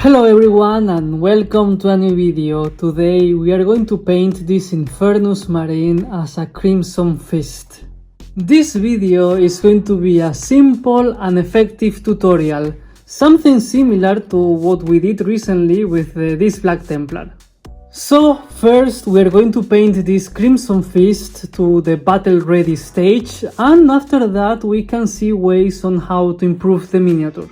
Hello everyone and welcome to a new video. Today we are going to paint this Infernus Marine as a Crimson Fist. This video is going to be a simple and effective tutorial, something similar to what we did recently with this Black Templar. So first we are going to paint this Crimson Fist to the battle ready stage, and after that we can see ways on how to improve the miniature.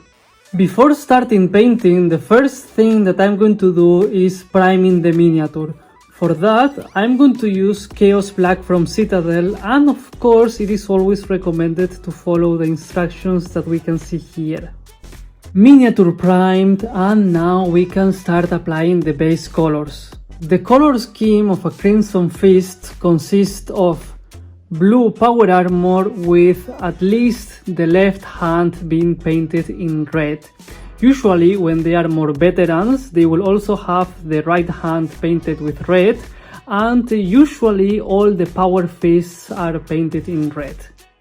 Before starting painting, the first thing that I'm going to do is priming the miniature. For that, I'm going to use Chaos Black from Citadel, and of course it is always recommended to follow the instructions that we can see here. Miniature primed, and now we can start applying the base colors. The color scheme of a Crimson Fist consists of blue power armor with at least the left hand being painted in red. Usually when they are more veterans, they will also have the right hand painted with red, and usually all the power fists are painted in red.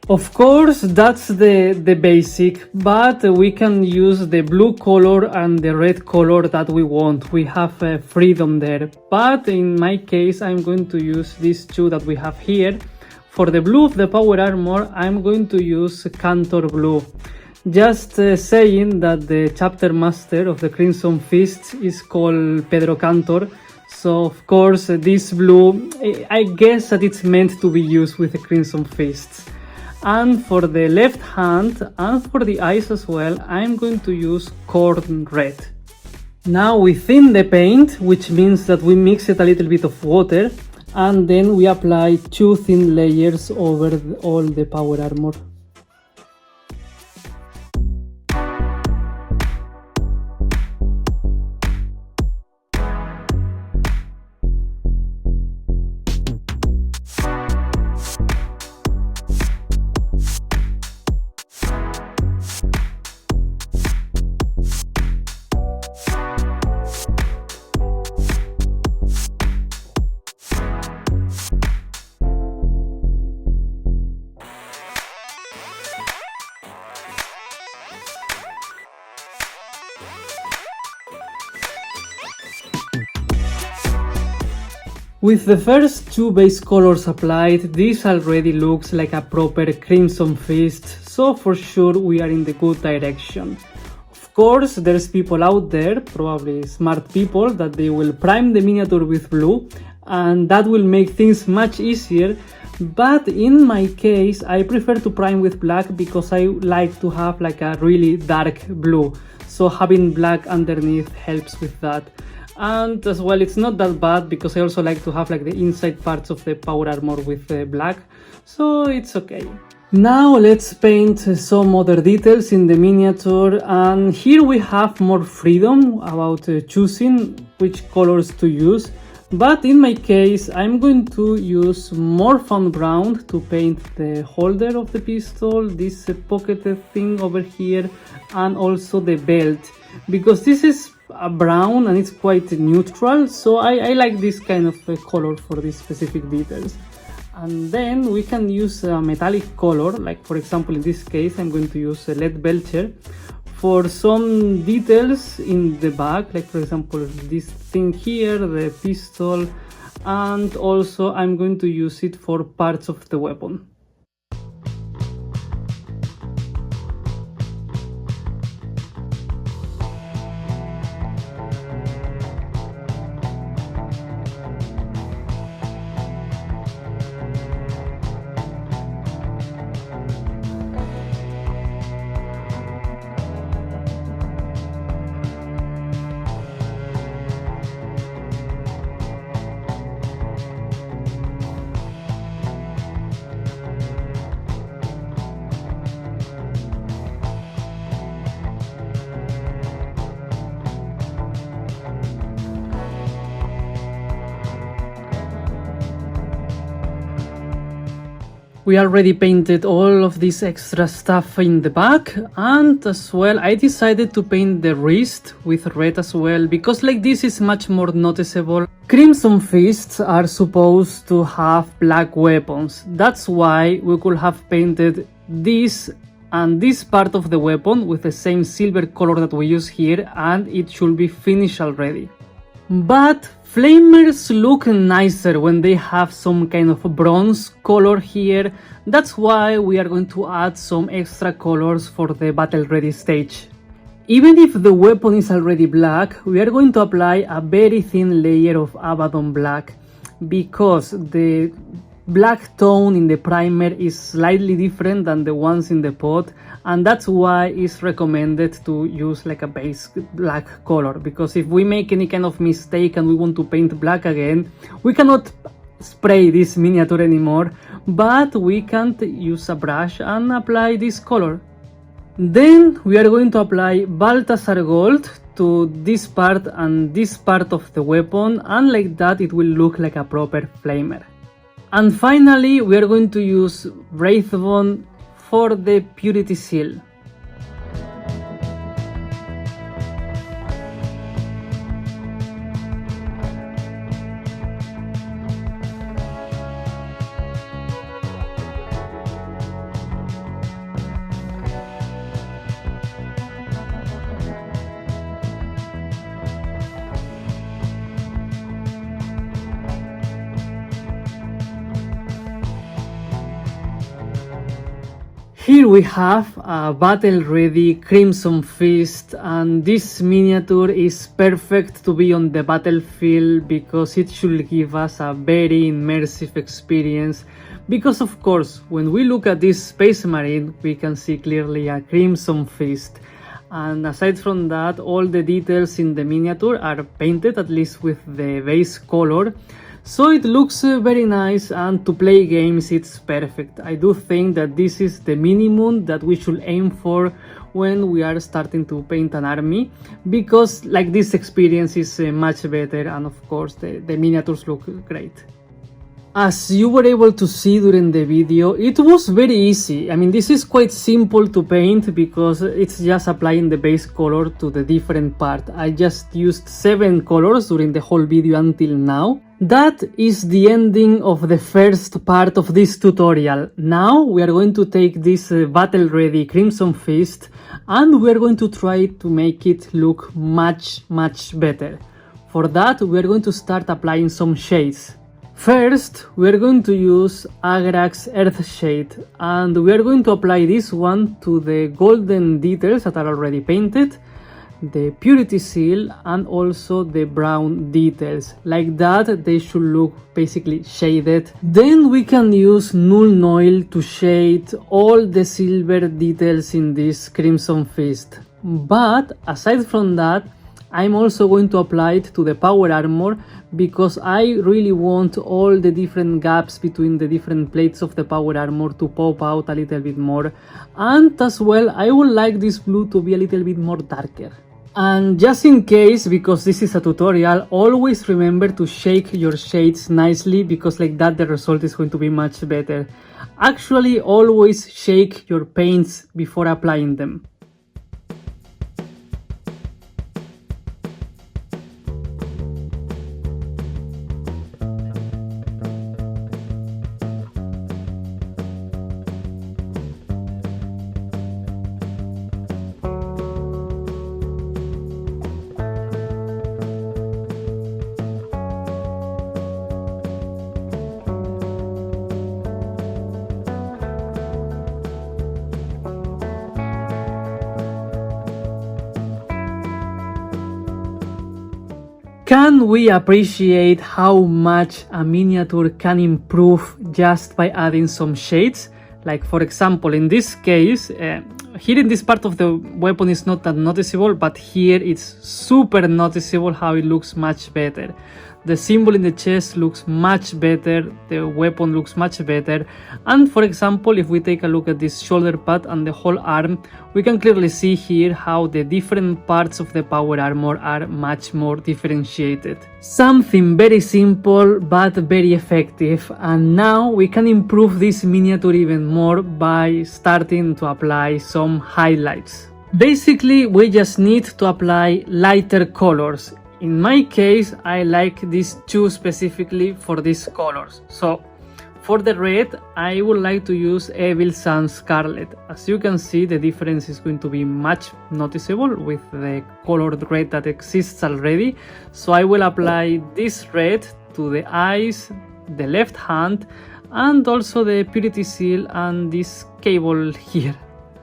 Of course, that's the basic, but we can use the blue color and the red color that we want. We have freedom there, but in my case I'm going to use these two that we have here. For the blue of the power armor, I'm going to use Cantor Blue. Just saying that the chapter master of the Crimson Fist is called Pedro Cantor, so of course this blue, I guess that it's meant to be used with the Crimson Fists. And for the left hand and for the eyes as well, I'm going to use Corn Red. Now we thin the paint, which means that we mix it a little bit of water, and then we apply two thin layers over all the power armor. With the first two base colors applied, this already looks like a proper Crimson Fist, so for sure we are in the good direction. Of course, there's people out there, probably smart people, that they will prime the miniature with blue, and that will make things much easier, but in my case I prefer to prime with black because I like to have like a really dark blue, so having black underneath helps with that. And as well, it's not that bad because I also like to have like the inside parts of the power armor with black, so it's okay. Now let's paint some other details in the miniature, and here we have more freedom about choosing which colors to use, but in my case I'm going to use more Fawn Brown to paint the holder of the pistol, this pocketed thing over here, and also the belt, because this is a brown and it's quite neutral, so I like this kind of color for these specific details. And then we can use a metallic color, like for example in this case I'm going to use a lead belcher for some details in the back, like for example this thing here, the pistol, and also I'm going to use it for parts of the weapon. We already painted all of this extra stuff in the back, and as well I decided to paint the wrist with red as well, because like this is much more noticeable. Crimson Fists are supposed to have black weapons, that's why we could have painted this and this part of the weapon with the same silver color that we use here, and it should be finished already. But flamers look nicer when they have some kind of bronze color here. That's why we are going to add some extra colors for the battle ready stage. Even if the weapon is already black, we are going to apply a very thin layer of Abaddon black, because the black tone in the primer is slightly different than the ones in the pot, and that's why it's recommended to use like a base black color, because if we make any kind of mistake and we want to paint black again, we cannot spray this miniature anymore, but we can use a brush and apply this color. Then we are going to apply Balthasar Gold to this part and this part of the weapon, and like that it will look like a proper flamer. And finally we are going to use Wraithbone for the Purity Seal. Here we have a battle-ready Crimson Fist, and this miniature is perfect to be on the battlefield because it should give us a very immersive experience. Because of course, when we look at this Space Marine, we can see clearly a Crimson Fist. And aside from that, all the details in the miniature are painted, at least with the base color. So it looks very nice, and to play games it's perfect. I do think that this is the minimum that we should aim for when we are starting to paint an army, because like this experience is much better, and of course the miniatures look great. As you were able to see during the video, it was very easy. I mean, this is quite simple to paint because it's just applying the base color to the different part. I just used 7 colors during the whole video until now. That is the ending of the first part of this tutorial. Now we are going to take this battle ready Crimson Fist and we are going to try to make it look much better. For that we are going to start applying some shades. First, we are going to use Agrax Earth Shade, and we are going to apply this one to the golden details that are already painted, the Purity Seal, and also the brown details. Like that, they should look basically shaded. Then we can use Nuln Oil to shade all the silver details in this Crimson Fist. But aside from that, I'm also going to apply it to the power armor because I really want all the different gaps between the different plates of the power armor to pop out a little bit more. And as well, I would like this blue to be a little bit more darker. And just in case, because this is a tutorial, always remember to shake your shades nicely, because like that the result is going to be much better. Actually, always shake your paints before applying them. Can we appreciate how much a miniature can improve just by adding some shades? Like for example, in this case, here in this part of the weapon is not that noticeable, but here it's super noticeable how it looks much better. The symbol in the chest looks much better, the weapon looks much better, and for example, if we take a look at this shoulder pad and the whole arm, we can clearly see here how the different parts of the power armor are much more differentiated. Something very simple but very effective, and now we can improve this miniature even more by starting to apply some highlights. Basically, we just need to apply lighter colors. In my case, I like these two specifically for these colors. So, For the red, I would like to use Evil Sun Scarlet. As you can see, the difference is going to be much noticeable with the colored red that exists already. So I will apply this red to the eyes, the left hand, and also the Purity Seal and this cable here.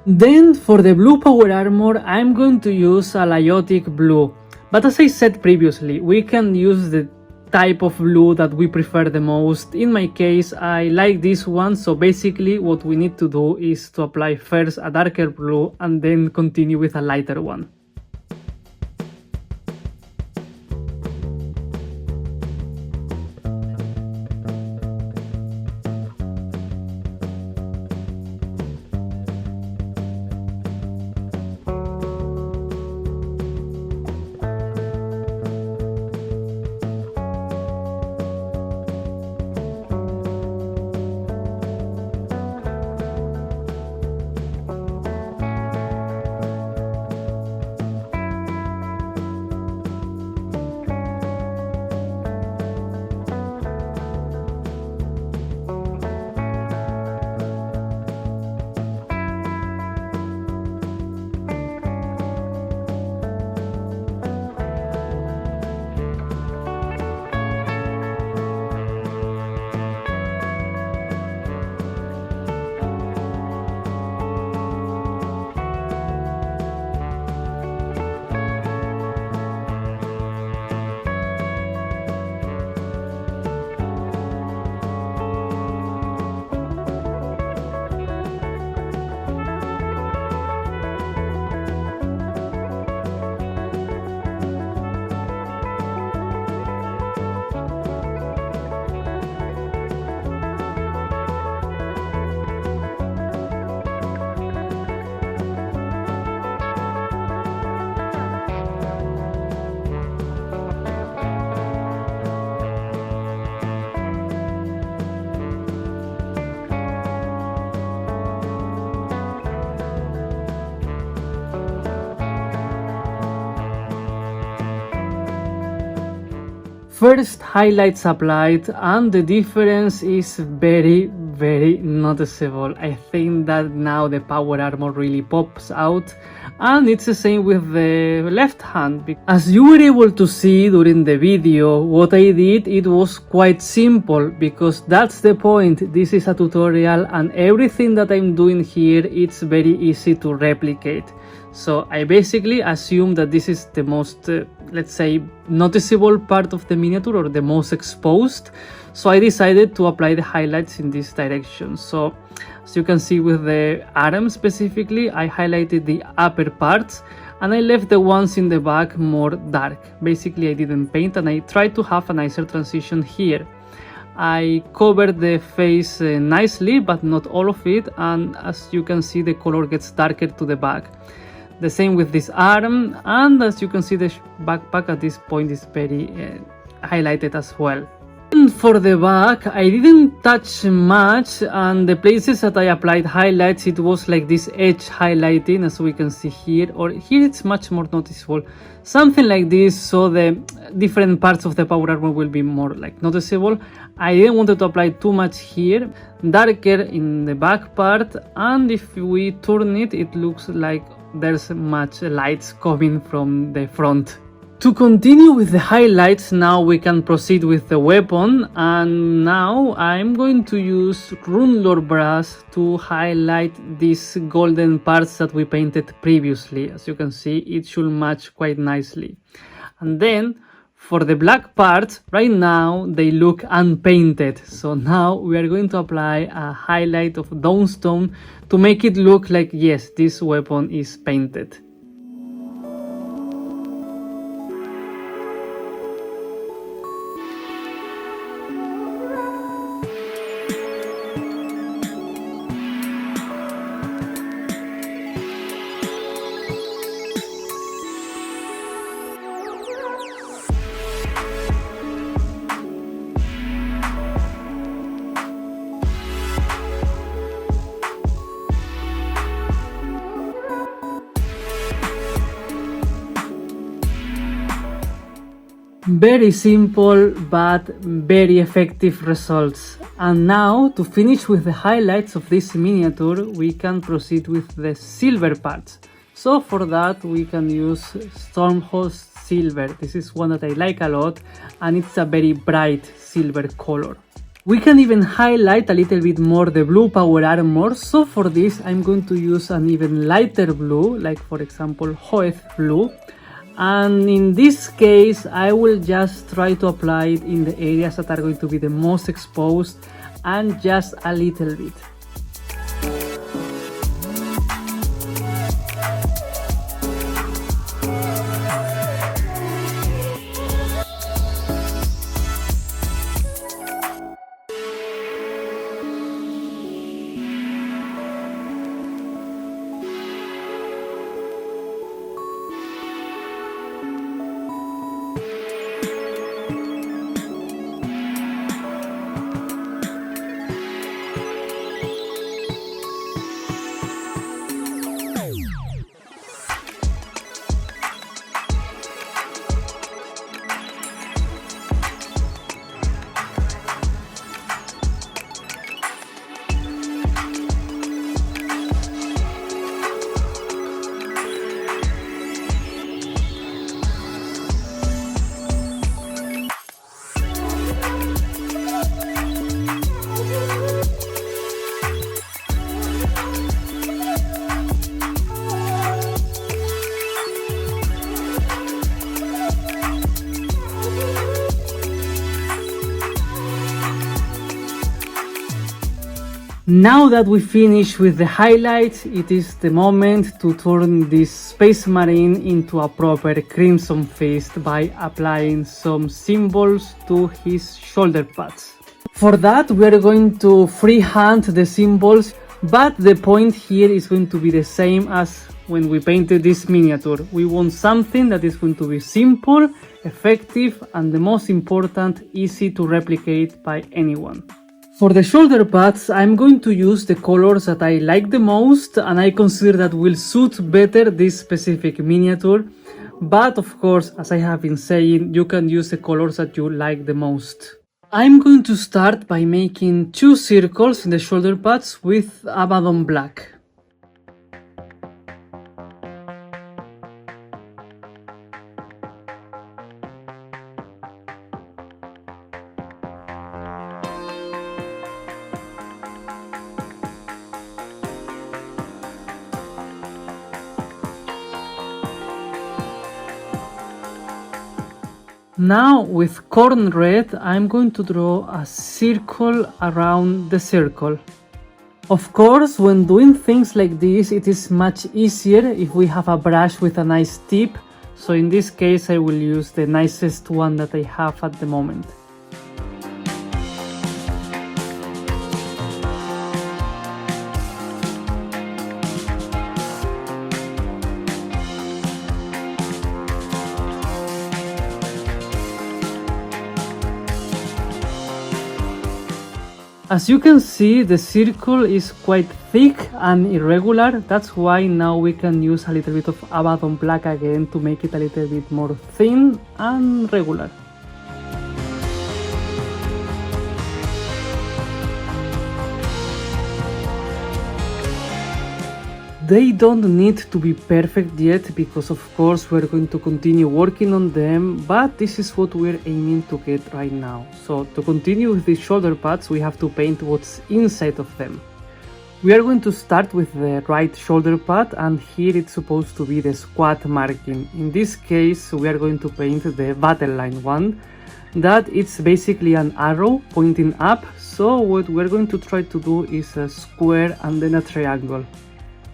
Then for the blue power armor, I'm going to use a Lyotic blue. But as I said previously, we can use the type of blue that we prefer the most. In my case, I like this one, so basically what we need to do is to apply first a darker blue and then continue with a lighter one. First highlights applied, and the difference is very noticeable. I think that now the power armor really pops out, and it's the same with the left hand. As you were able to see during the video, what I did, it was quite simple, because that's the point. This is a tutorial and everything that I'm doing here, it's very easy to replicate. So I basically assume that this is the most, let's say, noticeable part of the miniature, or the most exposed. So I decided to apply the highlights in this direction. So as you can see with the arm specifically, I highlighted the upper parts and I left the ones in the back more dark. Basically I didn't paint, and I tried to have a nicer transition here. I covered the face nicely, but not all of it, and as you can see, the color gets darker to the back. The same with this arm, and as you can see, the backpack at this point is very highlighted as well. And for the back, I didn't touch much, and the places that I applied highlights, it was like this edge highlighting, as we can see here, or here it's much more noticeable. Something like this, so the different parts of the power armor will be more like noticeable. I didn't want to apply too much here, darker in the back part, and if we turn it, it looks like there's much lights coming from the front. To continue with the highlights, now we can proceed with the weapon, and now I'm going to use Runelord Brass to highlight these golden parts that we painted previously. As you can see, it should match quite nicely. And then for the black parts, right now they look unpainted, so now we are going to apply a highlight of Dawnstone to make it look like, yes, this weapon is painted. Very simple but very effective results. And now, to finish with the highlights of this miniature, we can proceed with the silver parts. So for that we can use Stormhost Silver. This is one that I like a lot, and it's a very bright silver color. We can even highlight a little bit more the blue power armor, so for this I'm going to use an even lighter blue, like for example Hoeth blue. And in this case I will just try to apply it in the areas that are going to be the most exposed, and just a little bit. Now that we finish with the highlights, it is the moment to turn this Space Marine into a proper Crimson Fist by applying some symbols to his shoulder pads. For that we are going to freehand the symbols, but the point here is going to be the same as when we painted this miniature. We want something that is going to be simple, effective, and the most important, easy to replicate by anyone. For the shoulder pads, I'm going to use the colors that I like the most and I consider that will suit better this specific miniature. But of course, as I have been saying, you can use the colors that you like the most. I'm going to start by making 2 circles in the shoulder pads with Abaddon Black. Now with corn red, I'm going to draw a circle around the circle. Of course, when doing things like this, it is much easier if we have a brush with a nice tip, so in this case I will use the nicest one that I have at the moment. As you can see, the circle is quite thick and irregular. That's why now we can use a little bit of Abaddon Black again to make it a little bit more thin and regular. They don't need to be perfect yet because of course we're going to continue working on them, but this is what we're aiming to get right now. So to continue with these shoulder pads, we have to paint what's inside of them. We are going to start with the right shoulder pad, and here it's supposed to be the squad marking. In this case we are going to paint the battle line one, that it's basically an arrow pointing up, so what we're going to try to do is a square and then a triangle.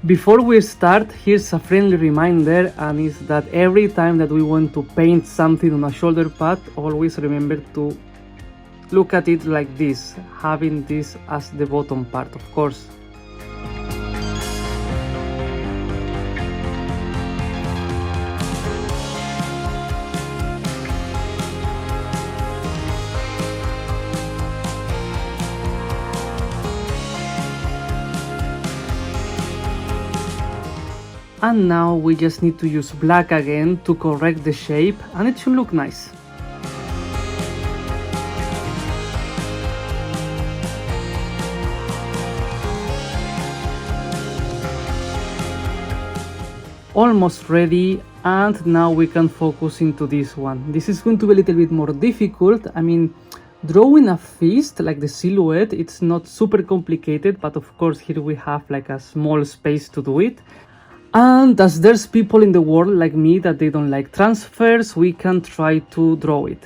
Before we start, here's a friendly reminder, and is that every time that we want to paint something on a shoulder pad, always remember to look at it like this, having this as the bottom part, of course. And now we just need to use black again to correct the shape, and it should look nice. almost ready, and now we can focus into this one. This is going to be a little bit more difficult. I mean, drawing a fist, like the silhouette, it's not super complicated, but of course here we have like a small space to do it. And as there's people in the world like me that they don't like transfers, we can try to draw it.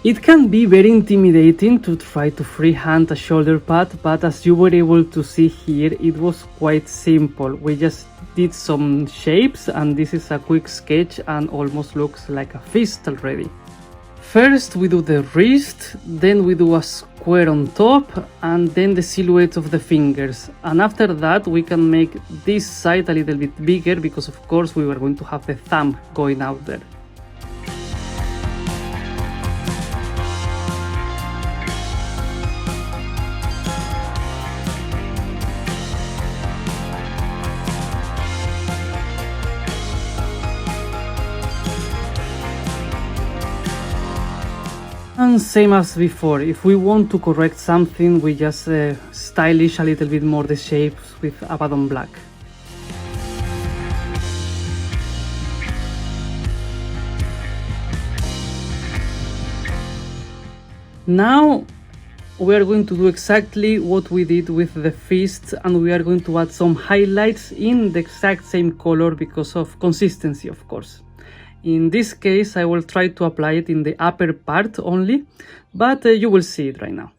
It can be very intimidating to try to freehand a shoulder pad, but as you were able to see here, it was quite simple. We just did some shapes, and this is a quick sketch and almost looks like a fist already. First we do the wrist, then we do a square on top, and then the silhouette of the fingers. And after that we can make this side a little bit bigger, because of course we were going to have the thumb going out there. And same as before, if we want to correct something, we just stylish a little bit more the shapes with Abaddon Black. Now we are going to do exactly what we did with the fist, and we are going to add some highlights in the exact same color because of consistency, of course. In this case, I will try to apply it in the upper part only, but you will see it right now.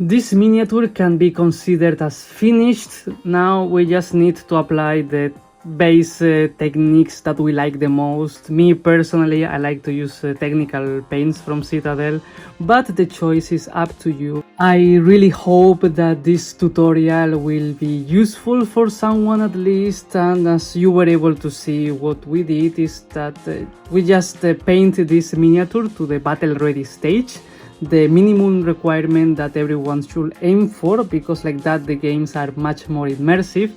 This miniature can be considered as finished. Now we just need to apply the base techniques that we like the most. Me personally, I like to use technical paints from Citadel, but the choice is up to you. I really hope that this tutorial will be useful for someone at least, and as you were able to see, what we did is that we just paint this miniature to the battle ready stage, the minimum requirement that everyone should aim for, because like that the games are much more immersive.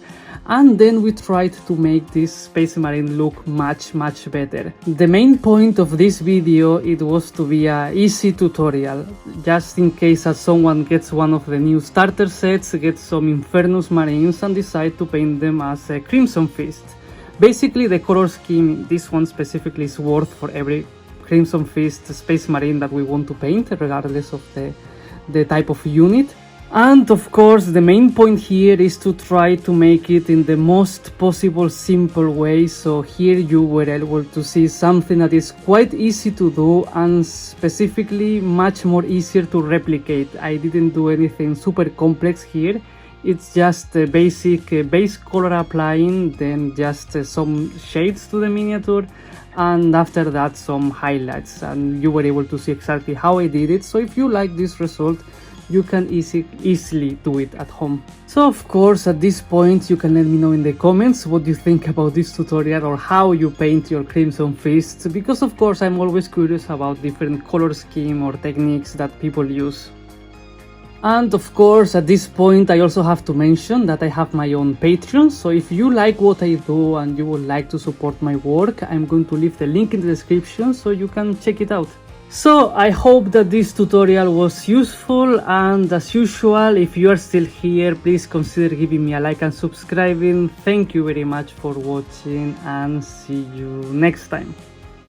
And then we tried to make this Space Marine look much better. The main point of this video, it was to be a easy tutorial, just in case that someone gets one of the new starter sets, gets some Infernus Marines and decide to paint them as a Crimson Fist. Basically the color scheme, this one specifically, is worth for every Crimson Fist Space Marine that we want to paint, regardless of the type of unit. And of course the main point here is to try to make it in the most possible simple way. So here you were able to see something that is quite easy to do, and specifically much more easier to replicate. I didn't do anything super complex here. It's just a basic base color applying, then just some shades to the miniature, and after that some highlights, and you were able to see exactly how I did it. So if you like this result, you can easily do it at home. So of course at this point you can let me know in the comments what you think about this tutorial, or how you paint your Crimson Fists, because of course I'm always curious about different color scheme or techniques that people use. And of course at this point I also have to mention that I have my own Patreon, so if you like what I do and you would like to support my work, I'm going to leave the link in the description so you can check it out. So I hope that this tutorial was useful, and as usual, if you are still here, please consider giving me a like and subscribing. Thank you very much for watching, and see you next time.